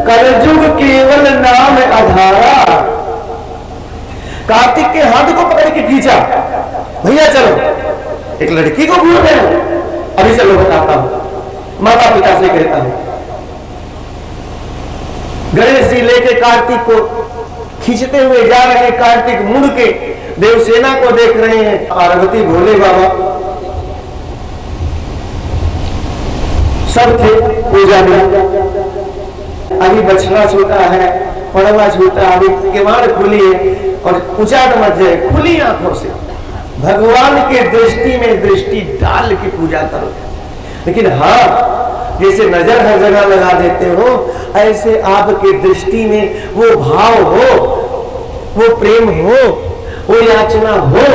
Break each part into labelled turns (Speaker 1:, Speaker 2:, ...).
Speaker 1: कलयुग केवल नाम आधारा। कार्तिक के हाथ को पकड़ के खींचा, भैया चलो, एक लड़की को भूल गए, अभी चलो बताता हूं। माता पिता से कहता हूं। गणेश जी लेके कार्तिक को खींचते हुए जा रहे हैं। कार्तिक मुड़ के देवसेना को देख रहे हैं। पार्वती, भोले बाबा सब थे पूजा में। अभी बछड़ा छोटा है, पड़वा छोटा, अभी किवाड़ खुली है और उचाट मच जाए। खुली आंखों से भगवान के दृष्टि में दृष्टि डाल के पूजा करो। लेकिन हाँ, जैसे नजर हर जगह लगा देते हो, ऐसे आपके दृष्टि में वो भाव हो, वो प्रेम हो, वो याचना हो,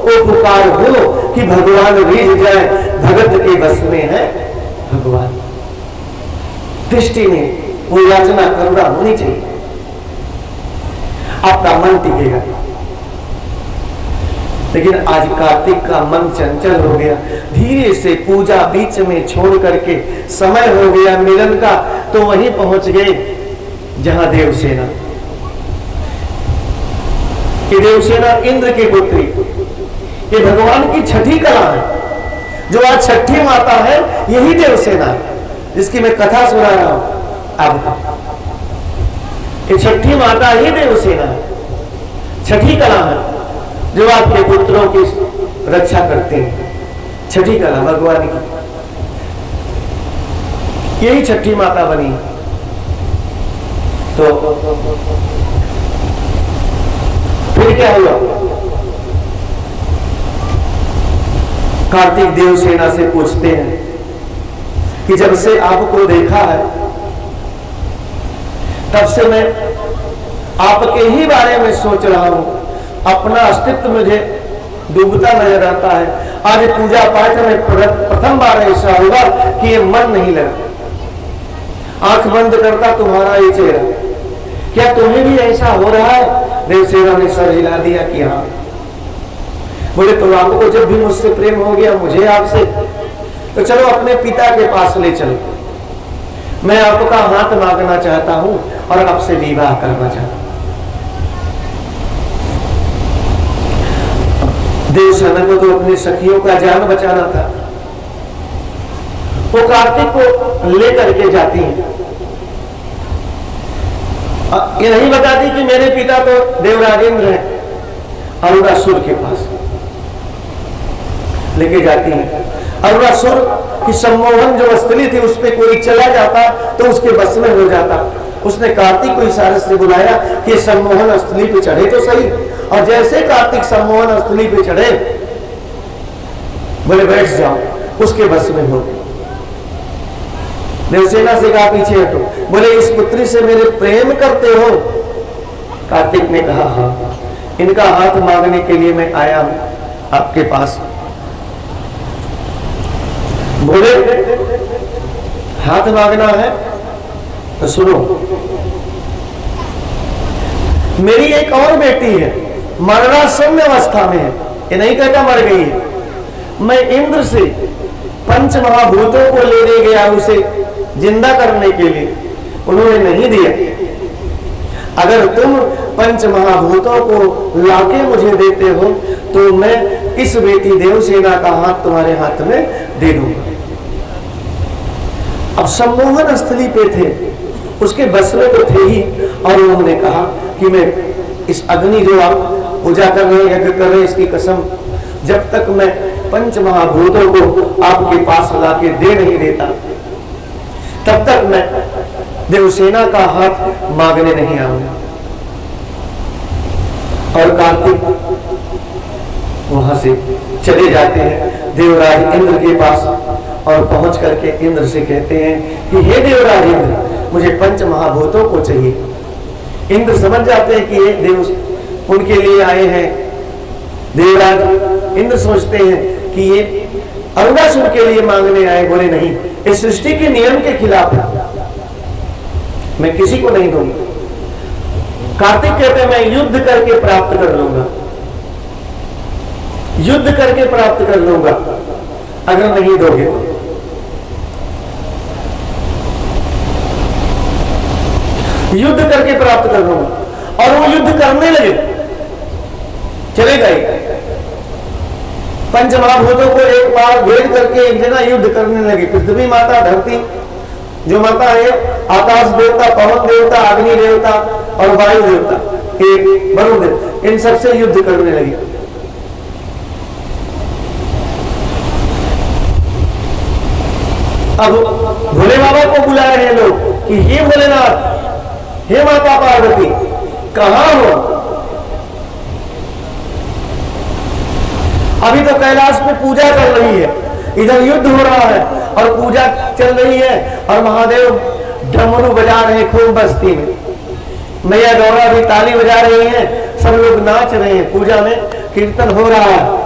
Speaker 1: वो पुकार हो कि भगवान रीझ जाए। भगत के बस में है भगवान। दृष्टि में वो याचना करुणा होनी चाहिए, आपका मन टिकेगा। लेकिन आज कार्तिक का मन चंचल हो गया। धीरे से पूजा बीच में छोड़ करके समय हो गया मिलन का, तो वहीं पहुंच गए जहां देवसेना। ये देवसेना इंद्र की पुत्री, ये भगवान की छठी कला है। जो आज छठी माता है, यही देवसेना है जिसकी मैं कथा सुना रहा हूं आपको। ये छठी माता ही देवसेना है, छठी कला है जो आपके पुत्रों की रक्षा करते हैं। छठी कला भगवान की, यही छठी माता बनी। तो फिर क्या हुआ? कार्तिक देवसेना से पूछते हैं कि जब से आपको देखा है, तब से मैं आपके ही बारे में सोच रहा हूं। अपना अस्तित्व मुझे डूबता नजर आता है। आज पूजा पाठ में प्रथम बार ऐसा होगा कि ये मन नहीं लगा। आंख बंद करता तुम्हारा ये चेहरा। क्या तुम्हें भी ऐसा हो रहा है? देवसेना ने सर हिला दिया कि हाँ। बोले तो आपको जब भी मुझसे प्रेम हो गया, मुझे आपसे, तो चलो अपने पिता के पास ले चलो। मैं आपका हाथ मांगना चाहता हूं और आपसे विवाह करना चाहता हूं। देवसेना को तो अपनी सखियों का जान बचाना था। वो कार्तिक को लेकर के जाती है। ये नहीं बताती कि मेरे पिता तो देवराजेंद्र हैं, अरुणासुर के पास लेके जाती है। अरुणासुर की सम्मोहन जो स्थली थी, उस पर कोई चला जाता तो उसके बस में हो जाता। उसने कार्तिक को इशारे से बुलाया कि सम्मोहन स्थली पे चढ़े तो सही। और जैसे कार्तिक सम्मोहन स्थली पे चढ़े, बोले बैठ जाओ, उसके बस में हो। देवसेना से कहा पीछे हटो। बोले इस पुत्री से मेरे प्रेम करते हो? कार्तिक ने कहा हाँ, इनका हाथ मांगने के लिए मैं आया हूं आपके पास। बोले हाथ मांगना है तो सुनो, मेरी एक और बेटी है, मरणासन्न अवस्था में है। ये नहीं कहता मर गई है। मैं इंद्र से पंच महाभूतों को लेने गया उसे जिंदा करने के लिए, उन्होंने नहीं दिया। अगर तुम पंच महाभूतों को लाके मुझे देते हो तो मैं इस बेटी देवसेना का हाथ तुम्हारे हाथ में दे दूंगा। अब सम्मोहन स्थली पे थे, उसके बस में तो थे ही। और उन्होंने कहा कि मैं इस अग्नि जो आप पूजा कर रहे हैं, यज्ञ कर रहे हैं, इसकी कसम, जब तक मैं पंच महाभूतों को आपके पास लाके दे नहीं देता, तब तक मैं देवसेना का हाथ मांगने नहीं आऊंगा। और कार्तिक वहां से चले जाते हैं देवराज इंद्र के पास। और पहुंच करके इंद्र से कहते हैं कि हे देवराज इंद्र, मुझे पंच महाभूतों को चाहिए। इंद्र समझ जाते हैं कि ये देव उनके लिए आए हैं। देवराज इंद्र सोचते हैं कि ये अरुणासुर के लिए मांगने आए। बोले नहीं, इस सृष्टि के नियम के खिलाफ है, मैं किसी को नहीं दूंगा। कार्तिक कहते हैं मैं युद्ध करके प्राप्त कर लूंगा, युद्ध करके प्राप्त कर लूंगा अगर नहीं दोगे तो। युद्ध करके प्राप्त कर लूंगा। और वो युद्ध करने लगे, चले गए, पंचमहाभूतों को एक बार भेद करके एक जगह युद्ध करने लगे। पृथ्वी माता, धरती जो माता है, आकाश देवता, पवन देवता, अग्नि देवता और वायु देवता, वरुण देव, इन सबसे युद्ध करने लगे। अब भोले बाबा को बुला रहे हैं लोग कि हे भोलेनाथ, हे माता पार्वती, कहां हो? अभी तो कैलाश में पूजा चल रही है, इधर युद्ध हो रहा है और पूजा चल रही है, और महादेव डमरू बजा रहे हैं खूब बस्ती में, मैया गौरा भी ताली बजा रही हैं, सब लोग नाच रहे हैं, पूजा में कीर्तन हो रहा है।